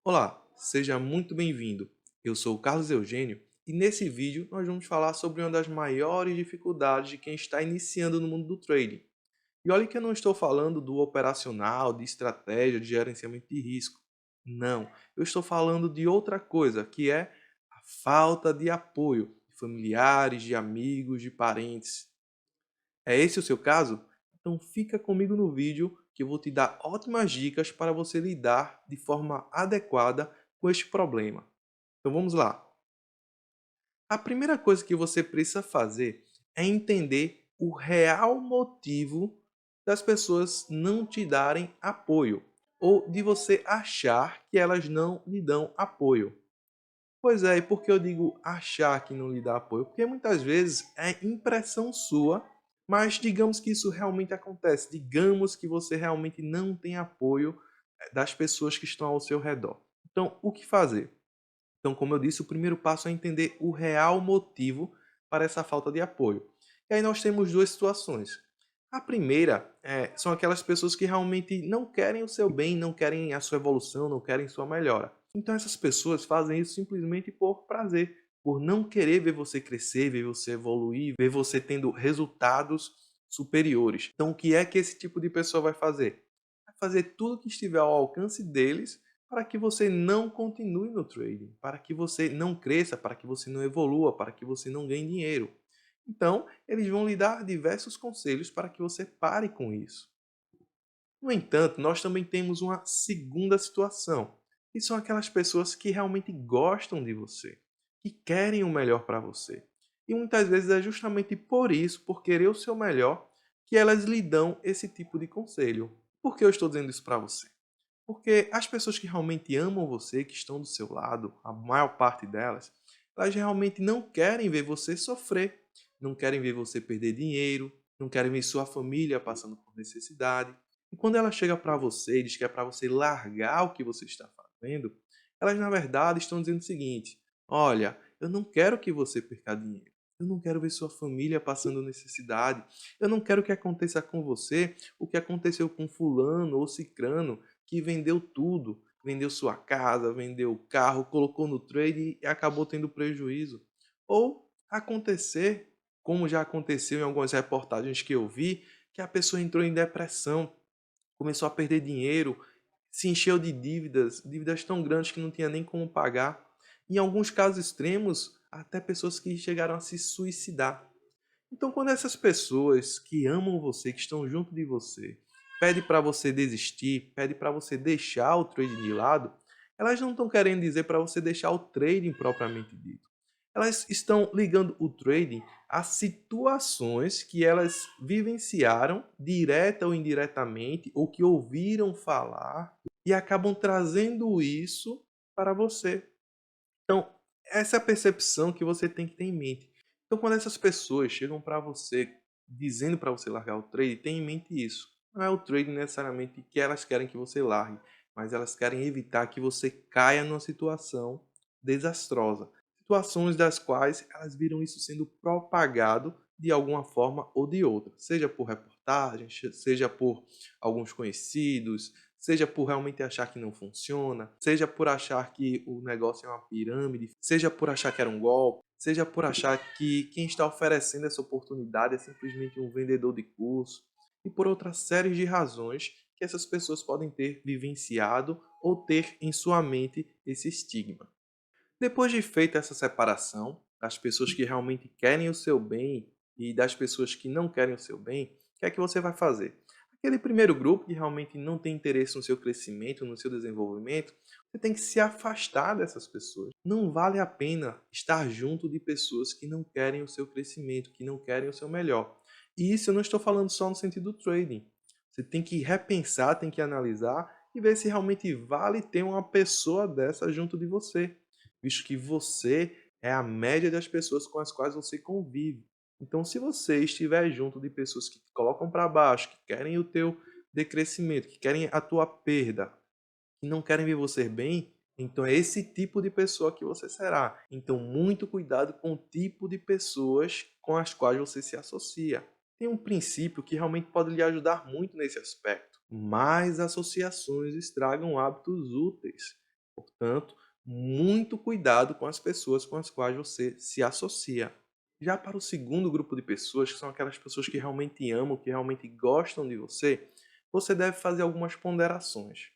Olá, seja muito bem-vindo. Eu sou o Carlos Eugênio e nesse vídeo nós vamos falar sobre uma das maiores dificuldades de quem está iniciando no mundo do trading. E olha que eu não estou falando do operacional, de estratégia, de gerenciamento de risco. Não, eu estou falando de outra coisa, que é a falta de apoio de familiares, de amigos, de parentes. É esse o seu caso? Então fica comigo no vídeo que eu vou te dar ótimas dicas para você lidar de forma adequada com este problema. Então vamos lá. A primeira coisa que você precisa fazer é entender o real motivo das pessoas não te darem apoio ou de você achar que elas não lhe dão apoio. Pois é, e por que eu digo achar que não lhe dá apoio? Porque muitas vezes é impressão sua, mas digamos que isso realmente acontece. Digamos que você realmente não tem apoio das pessoas que estão ao seu redor. Então, o que fazer? Então, como eu disse, o primeiro passo é entender o real motivo para essa falta de apoio. E aí nós temos duas situações. A primeira são aquelas pessoas que realmente não querem o seu bem, não querem a sua evolução, não querem sua melhora. Então essas pessoas fazem isso simplesmente por prazer, por não querer ver você crescer, ver você evoluir, ver você tendo resultados superiores. Então o que é que esse tipo de pessoa vai fazer? Vai fazer tudo que estiver ao alcance deles para que você não continue no trading, para que você não cresça, para que você não evolua, para que você não ganhe dinheiro. Então, eles vão lhe dar diversos conselhos para que você pare com isso. No entanto, nós também temos uma segunda situação, que são aquelas pessoas que realmente gostam de você, que querem o melhor para você. E muitas vezes é justamente por isso, por querer o seu melhor, que elas lhe dão esse tipo de conselho. Por que eu estou dizendo isso para você? Porque as pessoas que realmente amam você, que estão do seu lado, a maior parte delas, elas realmente não querem ver você sofrer, não querem ver você perder dinheiro, não querem ver sua família passando por necessidade. E quando ela chega para você e diz que é para você largar o que você está fazendo, elas na verdade estão dizendo o seguinte: olha, eu não quero que você perca dinheiro. Eu não quero ver sua família passando necessidade. Eu não quero que aconteça com você o que aconteceu com fulano ou cicrano, que vendeu tudo, vendeu sua casa, vendeu o carro, colocou no trade e acabou tendo prejuízo. Ou acontecer, como já aconteceu em algumas reportagens que eu vi, que a pessoa entrou em depressão, começou a perder dinheiro, se encheu de dívidas, dívidas tão grandes que não tinha nem como pagar. Em alguns casos extremos, até pessoas que chegaram a se suicidar. Então, quando essas pessoas que amam você, que estão junto de você, pede para você desistir, pede para você deixar o trading de lado, elas não estão querendo dizer para você deixar o trading propriamente dito. Elas estão ligando o trading a situações que elas vivenciaram, direta ou indiretamente, ou que ouviram falar, e acabam trazendo isso para você. Então, essa é a percepção que você tem que ter em mente. Então, quando essas pessoas chegam para você dizendo para você largar o trade, tenha em mente isso. Não é o trade necessariamente que elas querem que você largue, mas elas querem evitar que você caia numa situação desastrosa. Situações das quais elas viram isso sendo propagado de alguma forma ou de outra, seja por reportagens, seja por alguns conhecidos, seja por realmente achar que não funciona, seja por achar que o negócio é uma pirâmide, seja por achar que era um golpe, seja por achar que quem está oferecendo essa oportunidade é simplesmente um vendedor de curso, e por outras séries de razões que essas pessoas podem ter vivenciado ou ter em sua mente esse estigma. Depois de feita essa separação das pessoas que realmente querem o seu bem e das pessoas que não querem o seu bem, o que é que você vai fazer? Aquele primeiro grupo que realmente não tem interesse no seu crescimento, no seu desenvolvimento, você tem que se afastar dessas pessoas. Não vale a pena estar junto de pessoas que não querem o seu crescimento, que não querem o seu melhor. E isso eu não estou falando só no sentido do trading. Você tem que repensar, tem que analisar e ver se realmente vale ter uma pessoa dessa junto de você, visto que você é a média das pessoas com as quais você convive. Então, se você estiver junto de pessoas que te colocam para baixo, que querem o teu decrescimento, que querem a tua perda, que não querem ver você bem, então é esse tipo de pessoa que você será. Então, muito cuidado com o tipo de pessoas com as quais você se associa. Tem um princípio que realmente pode lhe ajudar muito nesse aspecto. Mais associações estragam hábitos úteis. Portanto, muito cuidado com as pessoas com as quais você se associa. Já para o segundo grupo de pessoas, que são aquelas pessoas que realmente amam, que realmente gostam de você, você deve fazer algumas ponderações.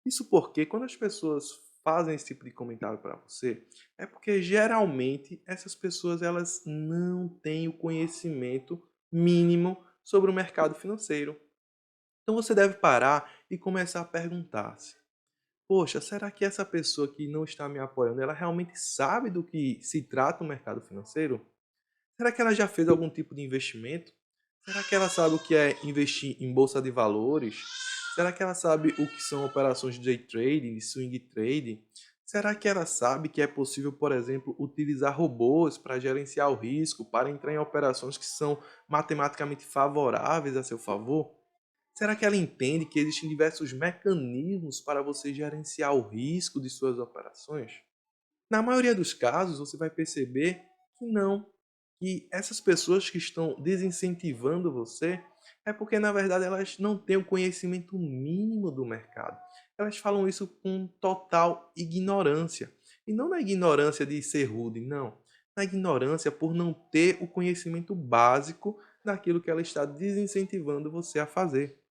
Isso porque quando as pessoas fazem esse tipo de comentário para você, é porque geralmente essas pessoas elas não têm o conhecimento mínimo sobre o mercado financeiro. Então você deve parar e começar a perguntar-se: poxa, será que essa pessoa que não está me apoiando, ela realmente sabe do que se trata o mercado financeiro? Será que ela já fez algum tipo de investimento? Será que ela sabe o que é investir em bolsa de valores? Será que ela sabe o que são operações de day trading, de swing trading? Será que ela sabe que é possível, por exemplo, utilizar robôs para gerenciar o risco, para entrar em operações que são matematicamente favoráveis a seu favor? Será que ela entende que existem diversos mecanismos para você gerenciar o risco de suas operações? Na maioria dos casos, você vai perceber que não, que essas pessoas que estão desincentivando você é porque, na verdade, elas não têm o conhecimento mínimo do mercado. Elas falam isso com total ignorância. E não na ignorância de ser rude, não. Na ignorância por não ter o conhecimento básico daquilo que ela está desincentivando você a fazer.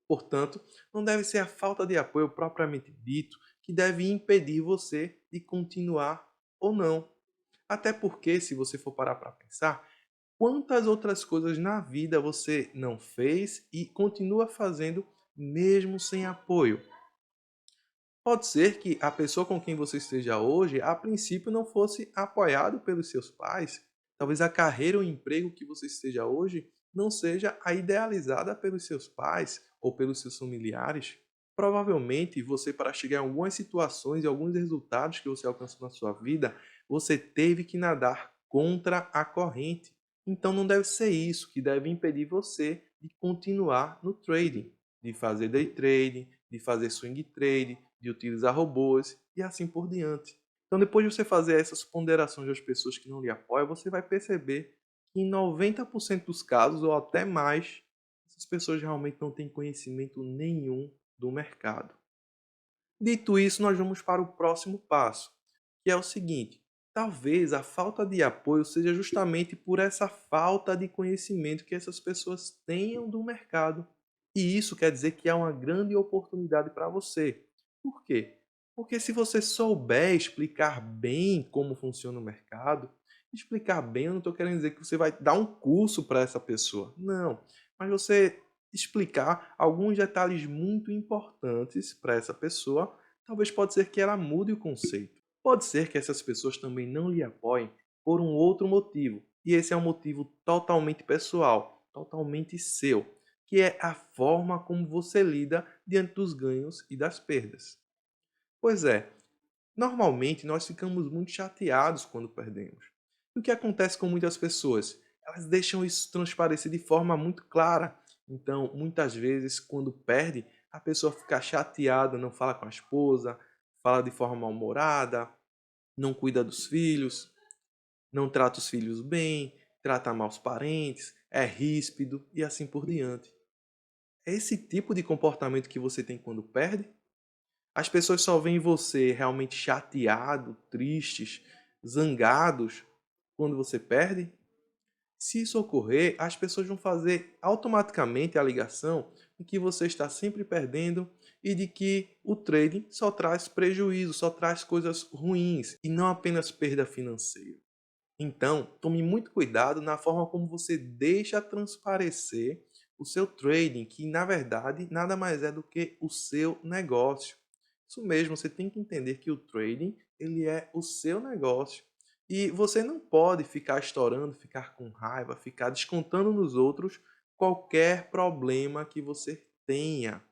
Portanto, não deve ser a falta de apoio propriamente dito que deve impedir você de continuar ou não. Até porque, se você for parar para pensar, quantas outras coisas na vida você não fez e continua fazendo mesmo sem apoio? Pode ser que a pessoa com quem você esteja hoje, a princípio, não fosse apoiado pelos seus pais. Talvez a carreira ou emprego que você esteja hoje não seja a idealizada pelos seus pais ou pelos seus familiares. Provavelmente, você, para chegar em algumas situações e alguns resultados que você alcançou na sua vida, você teve que nadar contra a corrente. Então, não deve ser isso que deve impedir você de continuar no trading, de fazer day trading, de fazer swing trading, de utilizar robôs e assim por diante. Então, depois de você fazer essas ponderações das pessoas que não lhe apoiam, você vai perceber que em 90% dos casos, ou até mais, essas pessoas realmente não têm conhecimento nenhum do mercado. Dito isso, nós vamos para o próximo passo, que é o seguinte: talvez a falta de apoio seja justamente por essa falta de conhecimento que essas pessoas tenham do mercado. E isso quer dizer que há uma grande oportunidade para você. Por quê? Porque se você souber explicar bem como funciona o mercado, explicar bem, eu não estou querendo dizer que você vai dar um curso para essa pessoa. Não. Mas você explicar alguns detalhes muito importantes para essa pessoa, talvez pode ser que ela mude o conceito. Pode ser que essas pessoas também não lhe apoiem por um outro motivo, e esse é um motivo totalmente pessoal, totalmente seu, que é a forma como você lida diante dos ganhos e das perdas. Pois é, normalmente nós ficamos muito chateados quando perdemos. E o que acontece com muitas pessoas? Elas deixam isso transparecer de forma muito clara. Então, muitas vezes, quando perde, a pessoa fica chateada, não fala com a esposa, fala de forma mal-humorada, não cuida dos filhos, não trata os filhos bem, trata mal os parentes, é ríspido e assim por diante. É esse tipo de comportamento que você tem quando perde? As pessoas só veem você realmente chateado, tristes, zangados quando você perde? Se isso ocorrer, as pessoas vão fazer automaticamente a ligação de que você está sempre perdendo e de que o trading só traz prejuízo, só traz coisas ruins e não apenas perda financeira. Então, tome muito cuidado na forma como você deixa transparecer o seu trading, que na verdade nada mais é do que o seu negócio. Isso mesmo, você tem que entender que o trading, ele é o seu negócio. E você não pode ficar estourando, ficar com raiva, ficar descontando nos outros qualquer problema que você tenha.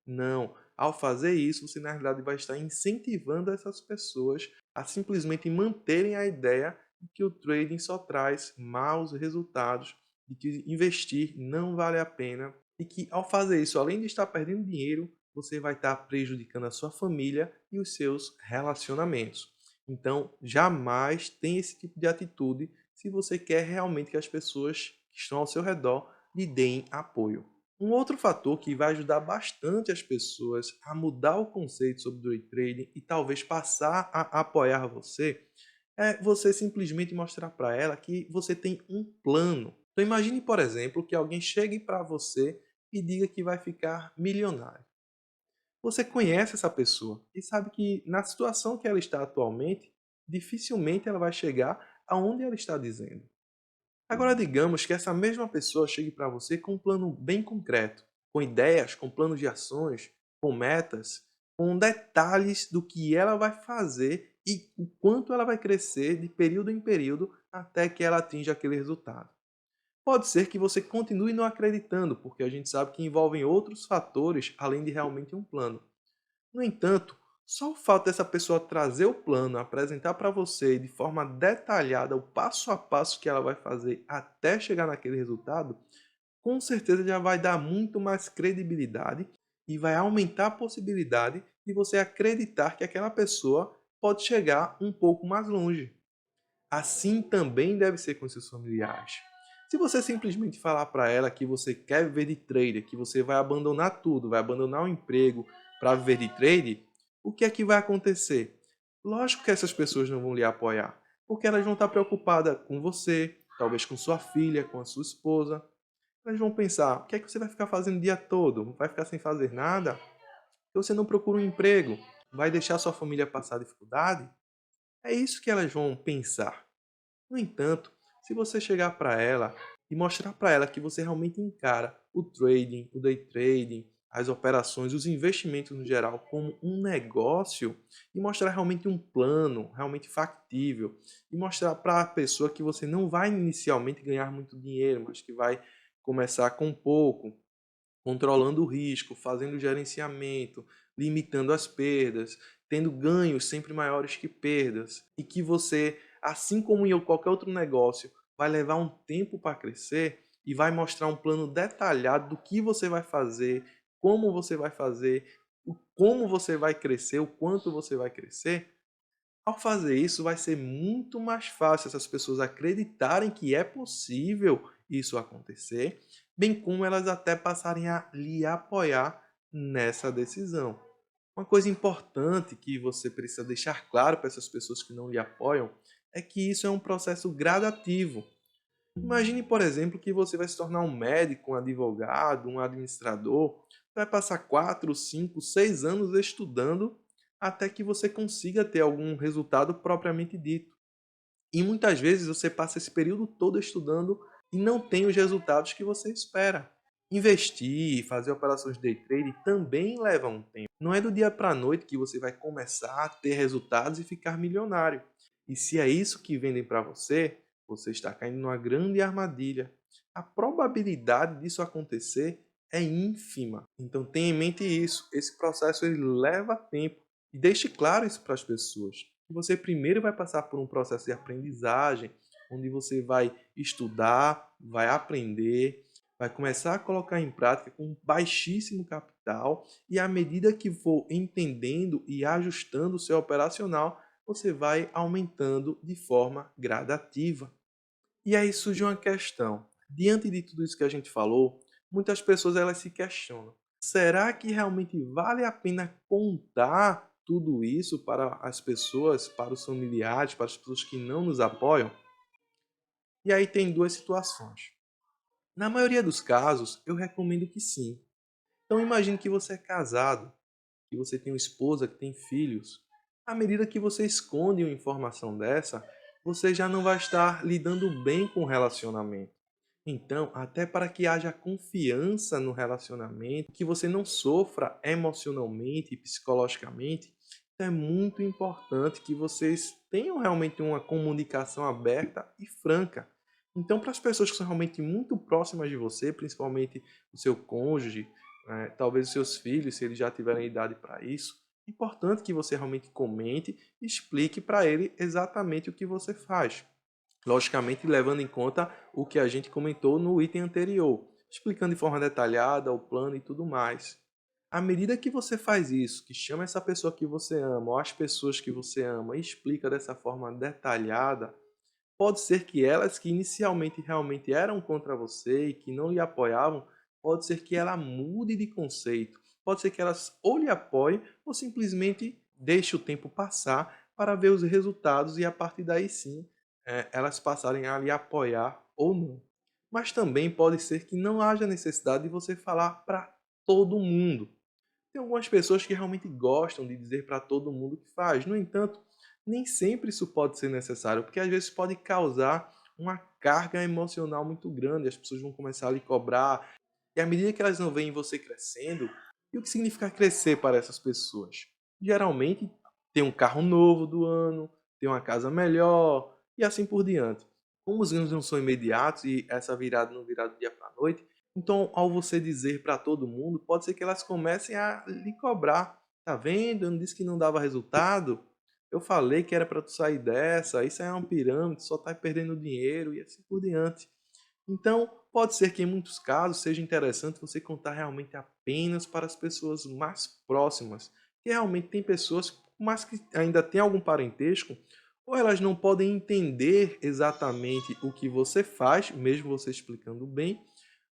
Não. Ao fazer isso, você na realidade vai estar incentivando essas pessoas a simplesmente manterem a ideia de que o trading só traz maus resultados, de que investir não vale a pena e que ao fazer isso, além de estar perdendo dinheiro, você vai estar prejudicando a sua família e os seus relacionamentos. Então, jamais tenha esse tipo de atitude se você quer realmente que as pessoas que estão ao seu redor lhe deem apoio. Um outro fator que vai ajudar bastante as pessoas a mudar o conceito sobre o day trading e talvez passar a apoiar você é você simplesmente mostrar para ela que você tem um plano. Então imagine, por exemplo, que alguém chegue para você e diga que vai ficar milionário. Você conhece essa pessoa e sabe que na situação que ela está atualmente, dificilmente ela vai chegar aonde ela está dizendo. Agora digamos que essa mesma pessoa chegue para você com um plano bem concreto, com ideias, com planos de ações, com metas, com detalhes do que ela vai fazer e o quanto ela vai crescer de período em período até que ela atinja aquele resultado. Pode ser que você continue não acreditando, porque a gente sabe que envolvem outros fatores além de realmente um plano. No entanto, só o fato dessa pessoa trazer o plano, apresentar para você de forma detalhada o passo a passo que ela vai fazer até chegar naquele resultado, com certeza já vai dar muito mais credibilidade e vai aumentar a possibilidade de você acreditar que aquela pessoa pode chegar um pouco mais longe. Assim também deve ser com seus familiares. Se você simplesmente falar para ela que você quer viver de trader, que você vai abandonar tudo, vai abandonar o emprego para viver de trade, o que é que vai acontecer? Lógico que essas pessoas não vão lhe apoiar, porque elas vão estar preocupadas com você, talvez com sua filha, com a sua esposa. Elas vão pensar: o que é que você vai ficar fazendo o dia todo? Vai ficar sem fazer nada? Você não procura um emprego? Vai deixar sua família passar dificuldade? É isso que elas vão pensar. No entanto, se você chegar para ela e mostrar para ela que você realmente encara o trading, o day trading, as operações, os investimentos no geral como um negócio e mostrar realmente um plano, realmente factível e mostrar para a pessoa que você não vai inicialmente ganhar muito dinheiro, mas que vai começar com pouco, controlando o risco, fazendo gerenciamento, limitando as perdas, tendo ganhos sempre maiores que perdas, e que você, assim como em qualquer outro negócio, vai levar um tempo para crescer e vai mostrar um plano detalhado do que você vai fazer, como você vai crescer, o quanto você vai crescer. Ao fazer isso, vai ser muito mais fácil essas pessoas acreditarem que é possível isso acontecer, bem como elas até passarem a lhe apoiar nessa decisão. Uma coisa importante que você precisa deixar claro para essas pessoas que não lhe apoiam é que isso é um processo gradativo. Imagine, por exemplo, que você vai se tornar um médico, um advogado, um administrador, vai passar 4, 5, 6 anos estudando até que você consiga ter algum resultado propriamente dito. E muitas vezes você passa esse período todo estudando e não tem os resultados que você espera. Investir, fazer operações de day trade também leva um tempo. Não é do dia para a noite que você vai começar a ter resultados e ficar milionário. E se é isso que vendem para você, você está caindo numa grande armadilha. A probabilidade disso acontecer é ínfima. Então tenha em mente isso. Esse processo ele leva tempo. E deixe claro isso para as pessoas. Você primeiro vai passar por um processo de aprendizagem, onde você vai estudar, vai aprender, vai começar a colocar em prática com baixíssimo capital e à medida que for entendendo e ajustando o seu operacional, você vai aumentando de forma gradativa. E aí surge uma questão. Diante de tudo isso que a gente falou, muitas pessoas elas se questionam: será que realmente vale a pena contar tudo isso para as pessoas, para os familiares, para as pessoas que não nos apoiam? E aí tem duas situações. Na maioria dos casos, eu recomendo que sim. Então imagine que você é casado, que você tem uma esposa, que tem filhos. À medida que você esconde uma informação dessa, você já não vai estar lidando bem com o relacionamento. Então, até para que haja confiança no relacionamento, que você não sofra emocionalmente e psicologicamente, é muito importante que vocês tenham realmente uma comunicação aberta e franca. Então, para as pessoas que são realmente muito próximas de você, principalmente o seu cônjuge, talvez os seus filhos, se eles já tiverem idade para isso, é importante que você realmente comente e explique para ele exatamente o que você faz. Logicamente, levando em conta o que a gente comentou no item anterior, explicando de forma detalhada o plano e tudo mais. À medida que você faz isso, que chama essa pessoa que você ama, ou as pessoas que você ama, e explica dessa forma detalhada, pode ser que elas que inicialmente realmente eram contra você e que não lhe apoiavam, pode ser que ela mude de conceito, pode ser que elas ou lhe apoiem ou simplesmente deixe o tempo passar para ver os resultados e a partir daí sim elas passarem a lhe apoiar ou não. Mas também pode ser que não haja necessidade de você falar para todo mundo. Tem algumas pessoas que realmente gostam de dizer para todo mundo o que faz. No entanto, nem sempre isso pode ser necessário, porque às vezes pode causar uma carga emocional muito grande. As pessoas vão começar a lhe cobrar. E à medida que elas não veem você crescendo, e o que significa crescer para essas pessoas? Geralmente, ter um carro novo do ano, ter uma casa melhor e assim por diante. Como os ganhos não são imediatos e essa virada não virá do dia para a noite, então, ao você dizer para todo mundo, pode ser que elas comecem a lhe cobrar. Tá vendo? Eu não disse que não dava resultado? Eu falei que era para tu sair dessa. Isso é uma pirâmide, só tá perdendo dinheiro e assim por diante. Então, pode ser que em muitos casos seja interessante você contar realmente apenas para as pessoas mais próximas. Que realmente tem pessoas, mas que ainda tem algum parentesco, ou elas não podem entender exatamente o que você faz, mesmo você explicando bem,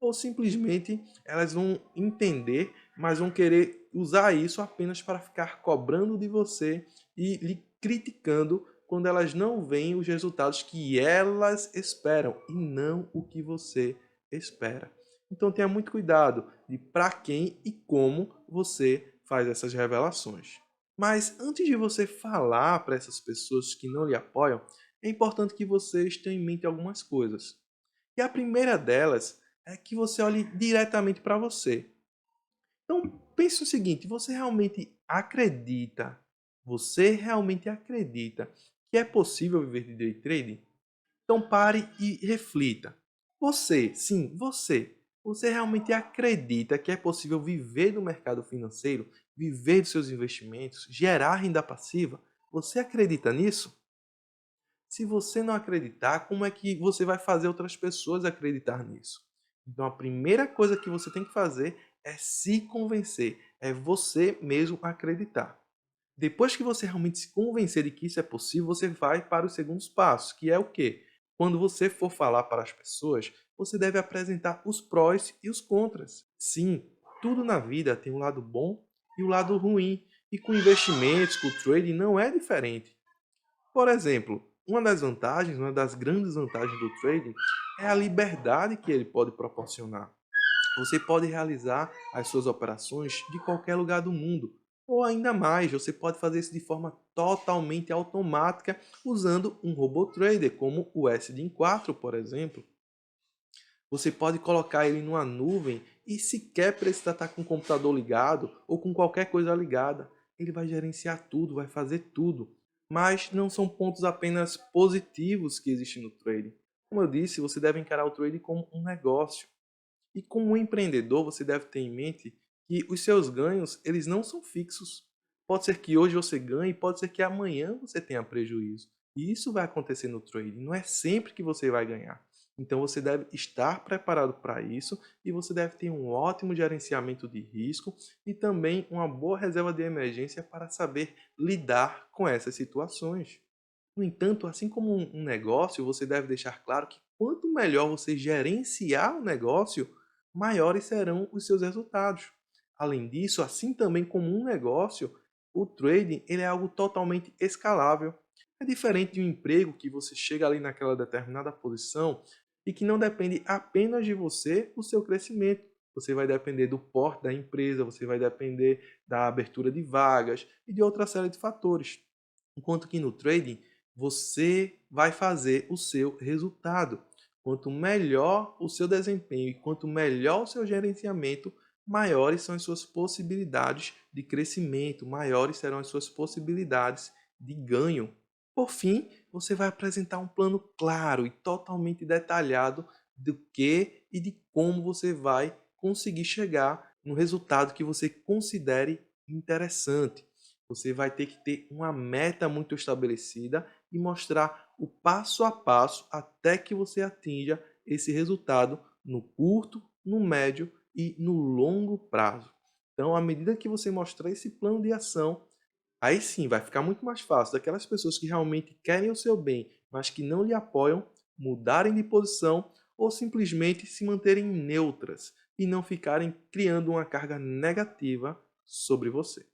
ou simplesmente elas vão entender, mas vão querer usar isso apenas para ficar cobrando de você e lhe criticando quando elas não veem os resultados que elas esperam e não o que você espera. Então tenha muito cuidado de para quem e como você faz essas revelações. Mas antes de você falar para essas pessoas que não lhe apoiam, é importante que vocês tenham em mente algumas coisas. E a primeira delas é que você olhe diretamente para você. Então, pense o seguinte: você realmente acredita que é possível viver de day trading? Então, pare e reflita. Você realmente acredita que é possível viver do mercado financeiro, viver dos seus investimentos, gerar renda passiva? Você acredita nisso? Se você não acreditar, como é que você vai fazer outras pessoas acreditar nisso? Então, a primeira coisa que você tem que fazer é se convencer, é você mesmo acreditar. Depois que você realmente se convencer de que isso é possível, você vai para os segundos passos, que é o quê? Quando você for falar para as pessoas, você deve apresentar os prós e os contras. Sim, tudo na vida tem um lado bom e o um lado ruim, e com investimentos, com o trading não é diferente. Por exemplo, uma das grandes vantagens do trading é a liberdade que ele pode proporcionar. Você pode realizar as suas operações de qualquer lugar do mundo. Ou ainda mais, você pode fazer isso de forma totalmente automática usando um robô trader como o SDIN4, por exemplo. Você pode colocar ele numa nuvem e sequer precisar estar com o computador ligado ou com qualquer coisa ligada. Ele vai gerenciar tudo, vai fazer tudo. Mas não são pontos apenas positivos que existem no trading. Como eu disse, você deve encarar o trading como um negócio. E como um empreendedor, você deve ter em mente que os seus ganhos, eles não são fixos. Pode ser que hoje você ganhe, pode ser que amanhã você tenha prejuízo. E isso vai acontecer no trading, não é sempre que você vai ganhar. Então você deve estar preparado para isso e você deve ter um ótimo gerenciamento de risco e também uma boa reserva de emergência para saber lidar com essas situações. No entanto, assim como um negócio, você deve deixar claro que quanto melhor você gerenciar o negócio, maiores serão os seus resultados. Além disso, assim também como um negócio, o trading ele é algo totalmente escalável. É diferente de um emprego que você chega ali naquela determinada posição e que não depende apenas de você o seu crescimento. Você vai depender do porte da empresa, você vai depender da abertura de vagas e de outra série de fatores. Enquanto que no trading, você vai fazer o seu resultado. Quanto melhor o seu desempenho e quanto melhor o seu gerenciamento, maiores são as suas possibilidades de crescimento, maiores serão as suas possibilidades de ganho. Por fim, você vai apresentar um plano claro e totalmente detalhado do que e de como você vai conseguir chegar no resultado que você considere interessante. Você vai ter que ter uma meta muito estabelecida e mostrar o passo a passo até que você atinja esse resultado no curto, no médio e no longo prazo. Então, à medida que você mostrar esse plano de ação, aí sim vai ficar muito mais fácil daquelas pessoas que realmente querem o seu bem, mas que não lhe apoiam, mudarem de posição ou simplesmente se manterem neutras, e não ficarem criando uma carga negativa sobre você.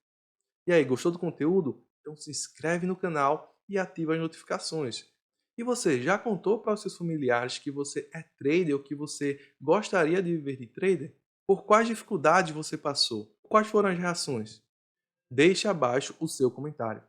E aí, gostou do conteúdo? Então se inscreve no canal e ativa as notificações. E você já contou para os seus familiares que você é trader ou que você gostaria de viver de trader? Por quais dificuldades você passou? Quais foram as reações? Deixe abaixo o seu comentário.